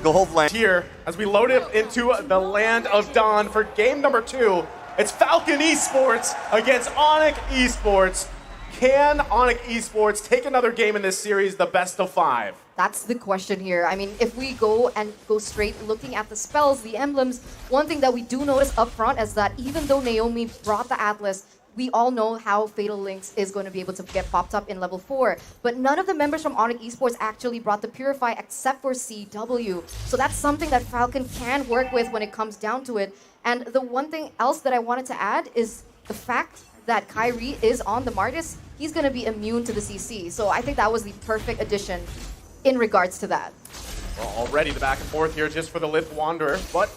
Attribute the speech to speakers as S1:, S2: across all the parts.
S1: Gold lane.
S2: Here, as we load it into the land of Dawn for game number 2, it's Falcon Esports against ONIC Esports. Can ONIC Esports take another game in this series, the best of 5?
S3: That's the question here. I mean, if we go straight looking at the spells, the emblems, one thing that we do notice up front is that even though Naomi brought the Atlas, we all know how Fatal Links is going to be able to get popped up in level 4. But none of the members from ONIC Esports actually brought the Purify except for CW. So that's something that Falcon can work with when it comes down to it. And the one thing else that I wanted to add is the fact that Kairi is on the Martis. He's going to be immune to the CC. So I think that was the perfect addition in regards to that.
S2: Well, already the back and forth here just for the Lith Wanderer, but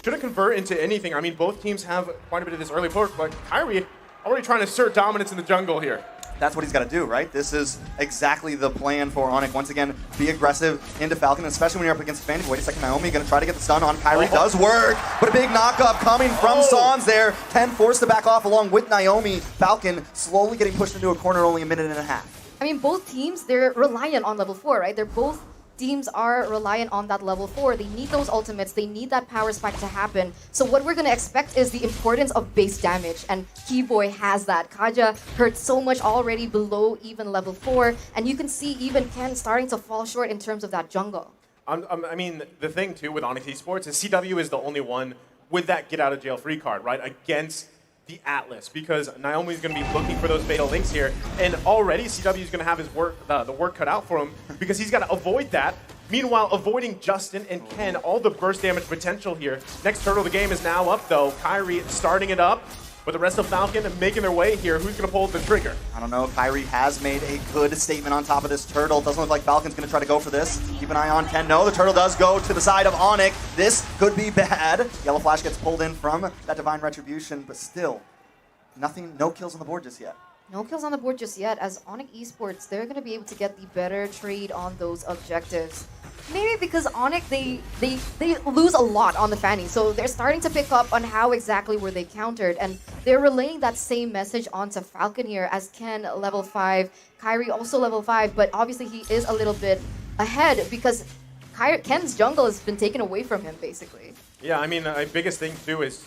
S2: shouldn't convert into anything. I mean, both teams have quite a bit of this early push, but Kairi already trying to assert dominance in the jungle here.
S1: That's what he's got to do, right? This is exactly the plan for ONIC. Once again, be aggressive into Falcon, especially when you're up against Fanny. Wait a second, Naomi going to try to get the stun on Kairi. Does work, but a big knockup coming from Sans there. Ken forced to back off along with Naomi. Falcon slowly getting pushed into a corner, only a minute and a half.
S3: I mean, both teams, they're reliant on level 4, right? Both teams are reliant on that level 4. They need those ultimates. They need that power spike to happen. So what we're going to expect is the importance of base damage. And Keyboy has that. Kaja hurt so much already below even level 4. And you can see even Ken starting to fall short in terms of that jungle.
S2: I mean, the thing, too, with ONIC Esports is CW is the only one with that get-out-of-jail-free card, right, against the Atlas, because Naomi's going to be looking for those Fatal Links here, and already CW is going to have his work, the work cut out for him, because he's got to avoid that. Meanwhile, avoiding Justin and Ken, all the burst damage potential here. Next turtle of the game is now up, though. Kairi starting it up, with the rest of Falcon making their way here. Who's going to pull the trigger?
S1: I don't know. Kairi has made a good statement on top of this turtle. Doesn't look like Falcon's going to try to go for this. Keep an eye on Ken. No, the turtle does go to the side of ONIC. This could be bad. Yellow Flash gets pulled in from that Divine Retribution, but still, nothing, no kills on the board just yet.
S3: No kills on the board just yet, as ONIC Esports, they're going to be able to get the better trade on those objectives. Maybe because ONIC, they lose a lot on the Fanny, so they're starting to pick up on how exactly were they countered, and they're relaying that same message onto Falcon here, as Ken level 5, Kairi also level 5, but obviously he is a little bit ahead because Ken's jungle has been taken away from him, basically.
S2: Yeah, I mean, the biggest thing, too, is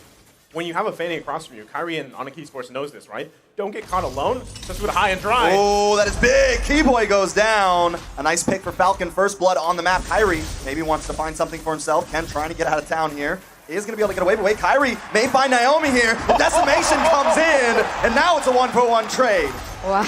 S2: when you have a Fanny across from you, Kairi and ONIC Esports knows this, right? Don't get caught alone, just with a high and dry.
S1: Oh, that is big. Keyboy goes down. A nice pick for Falcon. First blood on the map. Kairi maybe wants to find something for himself. Ken trying to get out of town here. He is going to be able to get away, but wait, Kairi may find Naomi here. The decimation comes in, and now it's a 1-for-1 trade.
S3: Wow,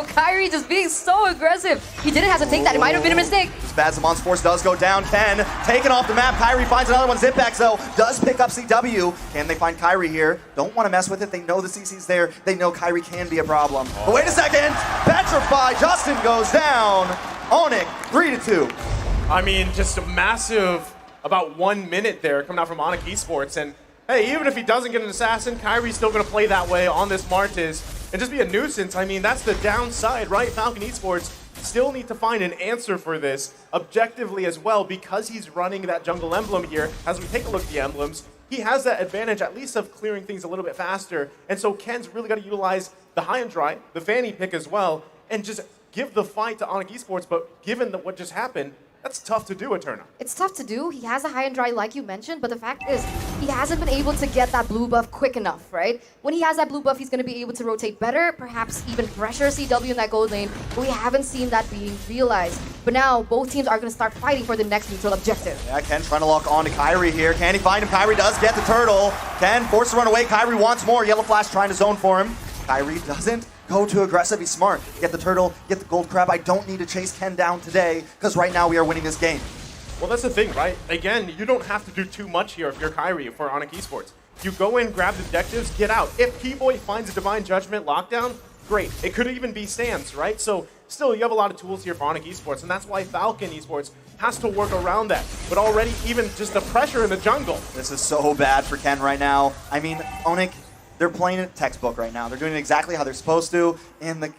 S3: Kairi just being so aggressive. He didn't have to take that. It might have been a mistake.
S1: Spazzamon's force does go down. Ken taken off the map. Kairi finds another one. Zipback, though, does pick up CW. Can they find Kairi here? Don't want to mess with it. They know the CC's there. They know Kairi can be a problem. But wait a second. Petrify. Justin goes down. ONIC, 3-2.
S2: I mean, just a massive, about 1 minute there coming out from ONIC Esports. And hey, even if he doesn't get an assassin, Kairi's still going to play that way on this Martis and just be a nuisance. I mean, that's the downside, right? Falcon Esports still need to find an answer for this objectively as well, because he's running that jungle emblem here. As we take a look at the emblems, he has that advantage at least of clearing things a little bit faster. And so Ken's really got to utilize the high and dry, the Fanny pick as well, and just give the fight to ONIC Esports. But given what just happened, that's tough to do, Eterna.
S3: It's tough to do. He has a high and dry, like you mentioned, but the fact is, he hasn't been able to get that blue buff quick enough, right? When he has that blue buff, he's going to be able to rotate better, perhaps even pressure CW in that gold lane, but we haven't seen that being realized. But now, both teams are going to start fighting for the next neutral objective.
S1: Yeah, Ken trying to lock on to Kairi here. Can he find him? Kairi does get the turtle. Ken forced to run away. Kairi wants more. Yellow Flash trying to zone for him. Kairi doesn't go too aggressive. He's smart. Get the turtle, get the gold crab. I don't need to chase Ken down today, because right now we are winning this game.
S2: Well, that's the thing, right? Again, you don't have to do too much here if you're Kairi for ONIC Esports. You go in, grab the objectives, get out. If Keyboy finds a Divine Judgment lockdown, great. It could even be Sans, right? So still, you have a lot of tools here for ONIC Esports, and that's why Falcon Esports has to work around that. But already, even just the pressure in the jungle.
S1: This is so bad for Ken right now. I mean, ONIC, they're playing it textbook right now. They're doing it exactly how they're supposed to, and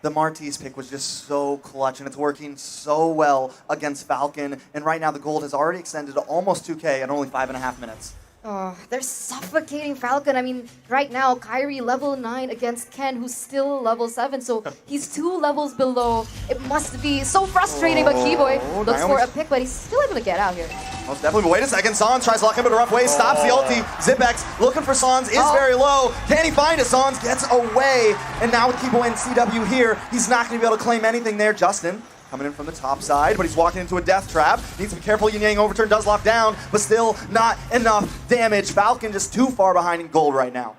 S1: the Martis pick was just so clutch, and it's working so well against Falcon. And right now, the gold has already extended to almost 2K at only 5.5 minutes.
S3: Oh, they're suffocating Falcon. I mean, right now, Kairi level 9 against Ken, who's still level 7, so he's 2 levels below. It must be so frustrating, but Keyboy looks for a pick, but he's still able to get out here.
S1: Most definitely, but wait a second. Sans tries to lock him in a rough way, stops the ulti. Zipx looking for Sans, is very low. Can he find it? Sans gets away. And now with Kibo and CW here, he's not going to be able to claim anything there. Justin coming in from the top side, but he's walking into a death trap. Needs to be careful. Yin Yang overturn does lock down, but still not enough damage. Falcon just too far behind in gold right now.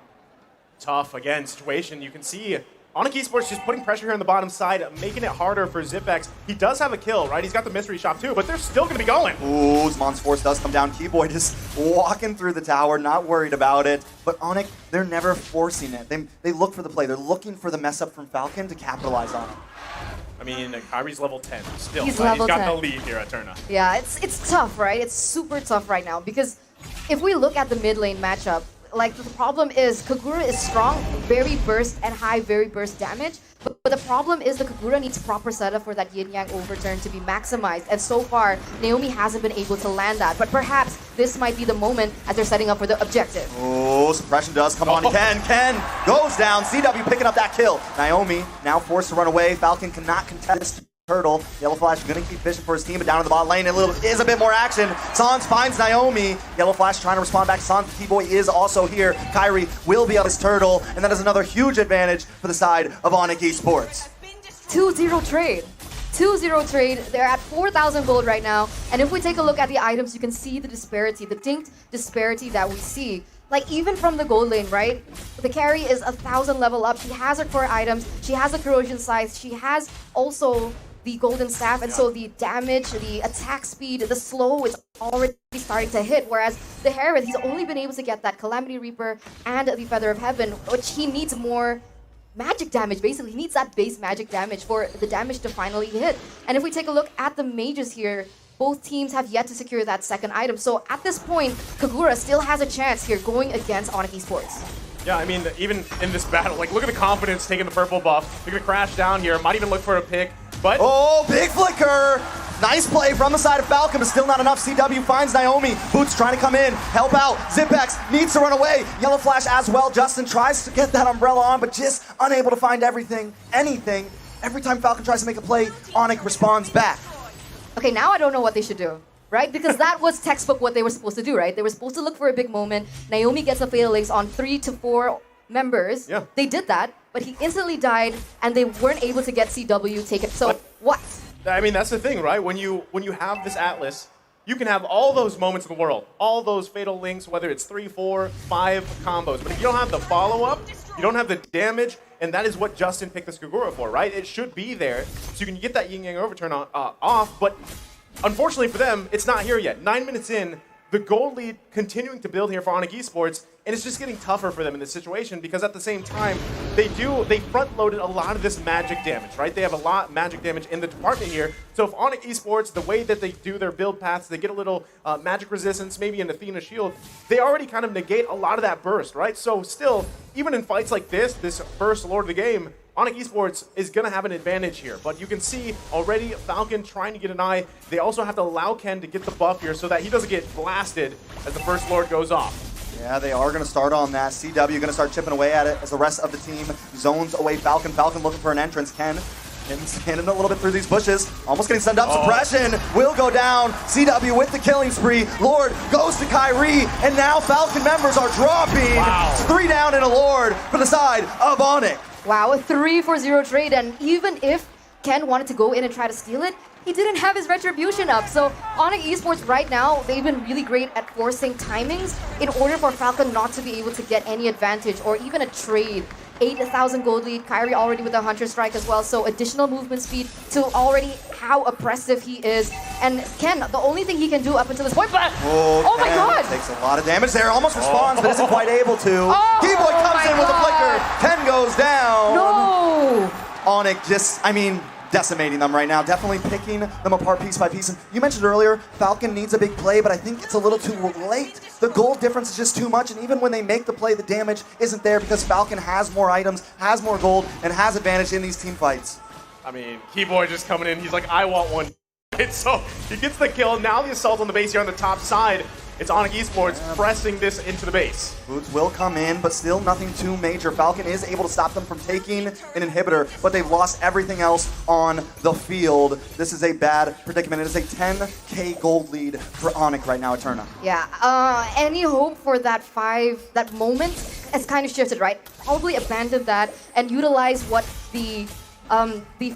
S2: Tough, again, situation. You can see ONIC Esports just putting pressure here on the bottom side, making it harder for Zipx. He does have a kill, right? He's got the mystery shop too, but they're still going to be going.
S1: Ooh, Zmon's Force does come down. Keyboy just walking through the tower, not worried about it. But ONIC, they're never forcing it. They look for the play. They're looking for the mess up from Falcon to capitalize on it.
S2: I mean, Kairi's level 10 still.
S3: He's
S2: right?
S3: level
S2: He's got
S3: 10.
S2: the lead here at Turna.
S3: Yeah, it's tough, right? It's super tough right now because if we look at the mid lane matchup, like the problem is Kagura is strong, very burst and high, very burst damage. But the problem is the Kagura needs proper setup for that Yin Yang overturn to be maximized. And so far, Naomi hasn't been able to land that. But perhaps this might be the moment as they're setting up for the objective.
S1: Oh, suppression does come on. Ken goes down. CW picking up that kill. Naomi now forced to run away. Falcon cannot contest Turtle. Yellow Flash gonna keep fishing for his team, but down in the bot lane, is a bit more action. Sans finds Naomi. Yellow Flash trying to respond back. Sans, T-Boy is also here. Kairi will be on his Turtle, and that is another huge advantage for the side of ONIC Esports.
S3: 2-0 trade. 2-0 trade. They're at 4,000 gold right now. And if we take a look at the items, you can see the disparity, the distinct disparity that we see. Like, even from the gold lane, right? The carry is 1,000 level up. She has her core items. She has a corrosion scythe. She has also the golden staff, and so the damage, the attack speed, the slow is already starting to hit, whereas the Herald, he's only been able to get that Calamity Reaper and the Feather of Heaven, which he needs more magic damage, basically. He needs that base magic damage for the damage to finally hit. And if we take a look at the mages here, both teams have yet to secure that second item. So at this point, Kagura still has a chance here going against ONIC Esports.
S2: Yeah, I mean, even in this battle, like, look at the confidence taking the purple buff. They're going to crash down here, might even look for a pick, but...
S1: Oh, big flicker! Nice play from the side of Falcon, but still not enough. CW finds Naomi. Boots trying to come in, help out. Zipx needs to run away. Yellow Flash as well. Justin tries to get that umbrella on, but just unable to find anything. Every time Falcon tries to make a play, ONIC responds back.
S3: Okay, now I don't know what they should do. Right? Because that was textbook what they were supposed to do, right? They were supposed to look for a big moment. Naomi gets a fatal links on 3 to 4 members.
S2: Yeah.
S3: They did that, but he instantly died, and they weren't able to get CW taken. So what?
S2: I mean, that's the thing, right? When you have this Atlas, you can have all those moments in the world, all those fatal links, whether it's 3, 4, 5 combos. But if you don't have the follow-up, you don't have the damage, and that is what Justin picked this Kagura for, right? It should be there, so you can get that Yin Yang overturn off, but unfortunately for them, it's not here yet. 9 minutes in, the gold lead continuing to build here for ONIC Esports, and it's just getting tougher for them in this situation because at the same time, they front-loaded a lot of this magic damage, right? They have a lot of magic damage in the department here. So if ONIC Esports, the way that they do their build paths, they get a little magic resistance, maybe an Athena shield, they already kind of negate a lot of that burst, right? So still, even in fights like this first Lord of the Game, ONIC Esports is going to have an advantage here, but you can see already Falcon trying to get an eye. They also have to allow Ken to get the buff here so that he doesn't get blasted as the first Lord goes off.
S1: Yeah, they are going to start on that. CW going to start chipping away at it as the rest of the team zones away Falcon. Falcon looking for an entrance. Ken standing a little bit through these bushes. Almost getting sent up. Suppression will go down. CW with the killing spree. Lord goes to Kairi, and now Falcon members are dropping.
S2: Wow.
S1: 3 down and a Lord for the side of ONIC.
S3: Wow, a 3-4-0 trade, and even if Ken wanted to go in and try to steal it, he didn't have his retribution up. So ONIC Esports right now, they've been really great at forcing timings in order for Falcon not to be able to get any advantage or even a trade. 8,000 gold lead, Kairi already with a Hunter Strike as well, so additional movement speed to already how oppressive he is. And Ken, the only thing he can do up until this point, but oh my god!
S1: Takes a lot of damage there, almost responds, but isn't quite able to. Keyboy comes in with a flicker, Ken goes down.
S3: No!
S1: ONIC just, I mean, decimating them right now, definitely picking them apart piece by piece. And you mentioned earlier, Falcon needs a big play, but I think it's a little too late. The gold difference is just too much, and even when they make the play, the damage isn't there because Falcon has more items, has more gold, and has advantage in these team fights.
S2: I mean, Keyboy just coming in, he's like, I want one. So he gets the kill, now the assault on the base here on the top side. It's ONIC Esports pressing this into the base.
S1: Boots will come in, but still nothing too major. Falcon is able to stop them from taking an inhibitor, but they've lost everything else on the field. This is a bad predicament. It is a 10K gold lead for ONIC right now, Eterna.
S3: Yeah, any hope for that moment has kind of shifted, right? Probably abandon that and utilize what the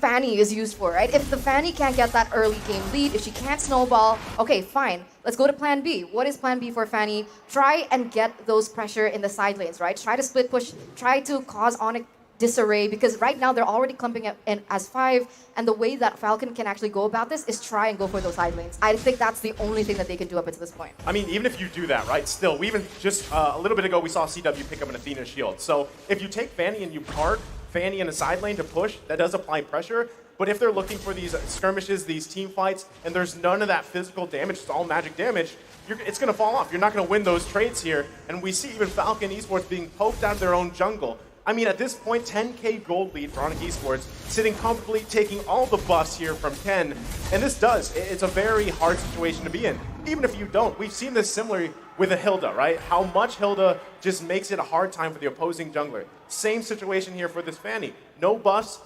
S3: Fanny is used for, right? If the Fanny can't get that early game lead, if she can't snowball, okay, fine. Let's go to plan B. What is plan B for Fanny? Try and get those pressure in the side lanes, right? Try to split push, try to cause ONIC disarray, because right now they're already clumping in as 5, and the way that Falcon can actually go about this is try and go for those side lanes. I think that's the only thing that they can do up until this point.
S2: I mean, even if you do that, right, still, we even just a little bit ago, we saw CW pick up an Athena shield. So if you take Fanny and you park Fanny in a side lane to push, that does apply pressure. But if they're looking for these skirmishes, these team fights, and there's none of that physical damage, it's all magic damage, it's going to fall off. You're not going to win those trades here. And we see even Falcon Esports being poked out of their own jungle. I mean, at this point, 10K gold lead for ONIC Esports, sitting comfortably, taking all the buffs here from Ken. And this it's a very hard situation to be in. Even if you don't, we've seen this similarly with a Hilda, right? How much Hilda just makes it a hard time for the opposing jungler. Same situation here for this Fanny. No buffs,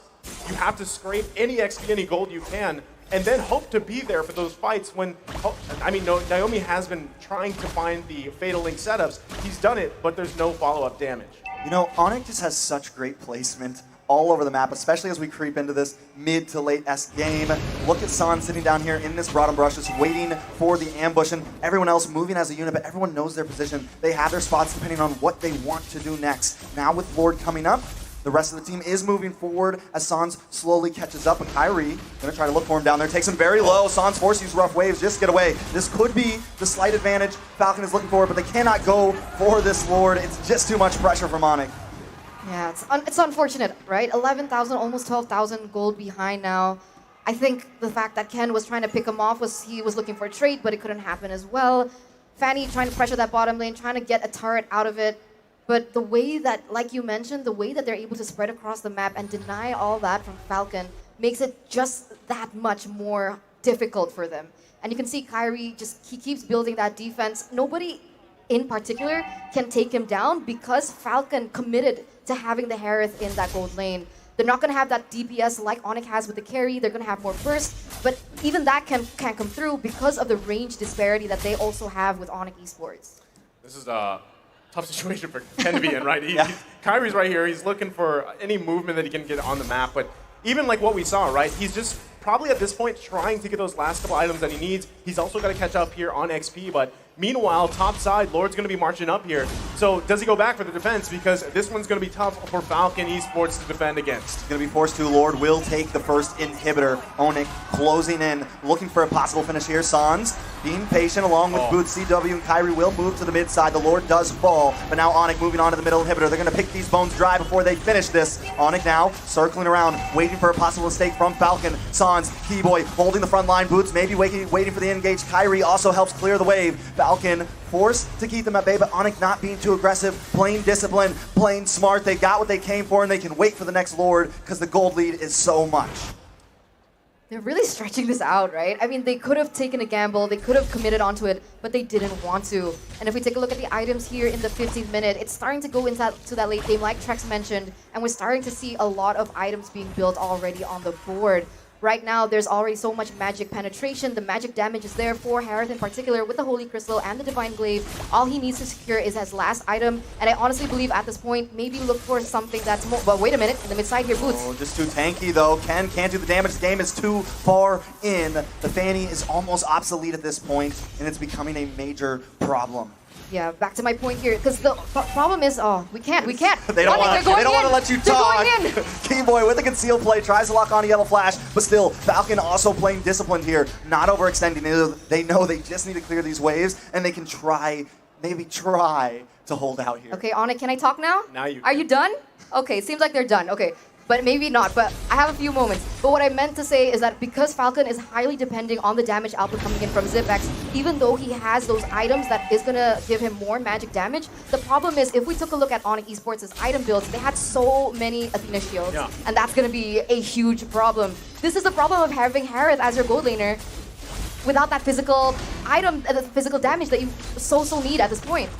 S2: you have to scrape any XP, any gold you can, and then hope to be there for those fights when, I mean, Naomi has been trying to find the Fatal Link setups. He's done it, but there's no follow-up damage.
S1: You know, ONIC just has such great placement all over the map, especially as we creep into this mid to late S game. Look at San sitting down here in this bottom brush, just waiting for the ambush, and everyone else moving as a unit, but everyone knows their position. They have their spots depending on what they want to do next. Now with Lord coming up, the rest of the team is moving forward as Sans slowly catches up, and Kairi gonna try to look for him down there. Takes him very low. Sans forced to use rough waves just to get away. This could be the slight advantage Falcon is looking for, but they cannot go for this Lord. It's just too much pressure from ONIC.
S3: Yeah, it's unfortunate, right? 11,000, almost 12,000 gold behind now. I think the fact that Ken was trying to pick him off he was looking for a trade, but it couldn't happen as well. Fanny trying to pressure that bottom lane, trying to get a turret out of it. But the way that, like you mentioned, the way that they're able to spread across the map and deny all that from Falcon makes it just that much more difficult for them. And you can see Kairi he keeps building that defense. Nobody in particular can take him down because Falcon committed to having the Harith in that gold lane. They're not going to have that DPS like ONIC has with the carry. They're going to have more burst, but even that can't come through because of the range disparity that they also have with ONIC Esports.
S2: This is a tough situation for Ken to be in, right? Kairi's right here. He's looking for any movement that he can get on the map, but even like what we saw, right? He's just probably at this point trying to get those last couple items that he needs. He's also got to catch up here on XP, but meanwhile, top side, Lord's going to be marching up here. So does he go back for the defense? Because this one's going to be tough for Falcon Esports to defend against.
S1: He's going to be forced to. Lord will take the first inhibitor. ONIC closing in, looking for a possible finish here. Sans being patient along with Booth, CW, and Kairi will move to the mid side. The Lord does fall, but now ONIC moving on to the middle inhibitor. They're going to pick these bones dry before they finish this. ONIC now circling around, waiting for a possible mistake from Falcon. Sans, Keyboy holding the front line. Boots maybe waiting for the engage. Kairi also helps clear the wave. Falcon forced to keep them at bay, but ONIC not being too aggressive, playing disciplined, playing smart. They got what they came for, and they can wait for the next Lord because the gold lead is so much.
S3: They're really stretching this out, right? I mean, they could have taken a gamble, they could have committed onto it, but they didn't want to. And if we take a look at the items here in the 15th minute, it's starting to go into that late game, like Trex mentioned, and we're starting to see a lot of items being built already on the board. Right now, there's already so much magic penetration. The magic damage is there for Harith in particular with the Holy Crystal and the Divine Glaive. All he needs to secure is his last item. And I honestly believe at this point, maybe look for something that's more... But wait a minute, in the mid side here, Boots.
S1: Oh, just too tanky though. Ken can't do the damage. The game is too far in. The Fanny is almost obsolete at this point, and it's becoming a major problem.
S3: Yeah, back to my point here, because the problem is, we can't.
S1: They don't want to let you talk. Keyboy with a concealed play tries to lock on a yellow flash, but still, Falcon also playing disciplined here, not overextending. They know they just need to clear these waves, and they can maybe try to hold out here.
S3: Okay, ONIC, can I talk now?
S2: Now you can.
S3: Are you done? Okay, seems like they're done. Okay. But maybe not, but I have a few moments. But what I meant to say is that because Falcon is highly depending on the damage output coming in from Zipex, even though he has those items that is gonna give him more magic damage, the problem is if we took a look at ONIC Esports' item builds, they had so many Athena shields, and that's gonna be a huge problem. This is the problem of having Harith as your gold laner. without that physical item, the physical damage that you so need at this point.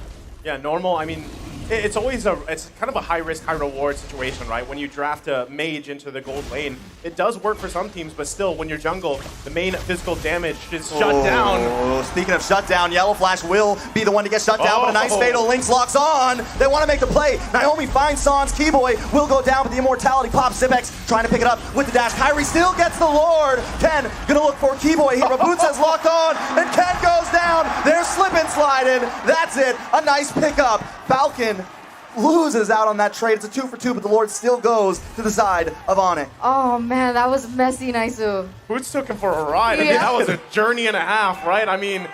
S2: Yeah, normal. I mean, it's always it's kind of a high risk, high reward situation, right? When you draft a mage into the gold lane, it does work for some teams, but still, when you're jungle, the main physical damage is shut down.
S1: Speaking of shut down, Yellow Flash will be the one to get shut down, but a nice Fatal Lynx locks on. They want to make the play. Naomi finds Sans. Keyboy will go down, but the immortality pops. Zibex trying to pick it up with the dash. Kairi still gets the Lord. Ken gonna look for Keyboy here, but Boots has locked on, and Ken goes down. They're slipping, sliding. That's it. A nice pickup. Falcon loses out on that trade. It's a 2 for 2, but the Lord still goes to the side of ONIC.
S3: Oh man, that was messy, Naisu.
S2: Boots took him for a ride. I mean, that was a journey and a half, right? I mean,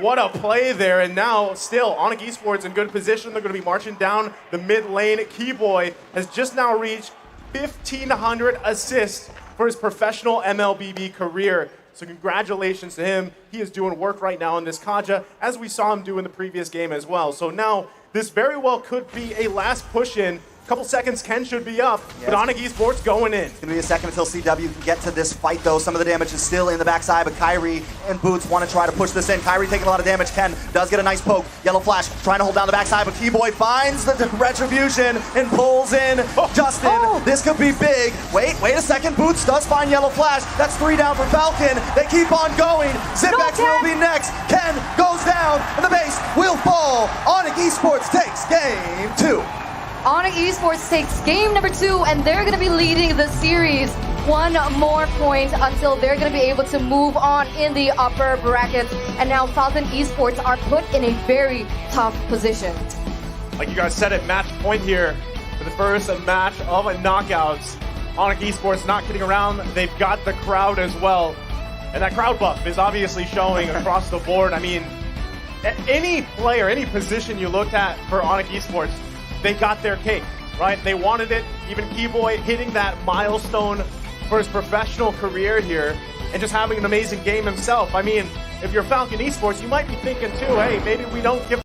S2: what a play there. And now, still, ONIC Esports in good position. They're going to be marching down the mid lane. Keyboy has just now reached 1,500 assists for his professional MLBB career. So congratulations to him. He is doing work right now in this Kaja, as we saw him do in the previous game as well. So now, this very well could be a last push-in. A couple seconds, Ken should be up, but ONIC Esports going in.
S1: It's going to be a second until CW can get to this fight, though. Some of the damage is still in the backside, but Kairi and Boots want to try to push this in. Kairi taking a lot of damage. Ken does get a nice poke. Yellow Flash trying to hold down the backside, but Keyboy finds the retribution and pulls in Justin. This could be big. Wait a second. Boots does find Yellow Flash. That's 3 down for Falcon. They keep on going. Zipex will be next. Ken goes down, and the base will fall. ONIC Esports takes game 2.
S3: ONIC Esports takes game number 2, and they're going to be leading the series. One more point until they're going to be able to move on in the upper brackets. And now Falcon Esports are put in a very tough position.
S2: Like you guys said, it match point here for the first match of a knockouts. ONIC Esports not kidding around. They've got the crowd as well. And that crowd buff is obviously showing across the board. I mean, any player, any position you looked at for ONIC Esports, they got their cake, right? They wanted it. Even Keyboy hitting that milestone for his professional career here and just having an amazing game himself. I mean, if you're Falcon Esports, you might be thinking too, hey, maybe we don't give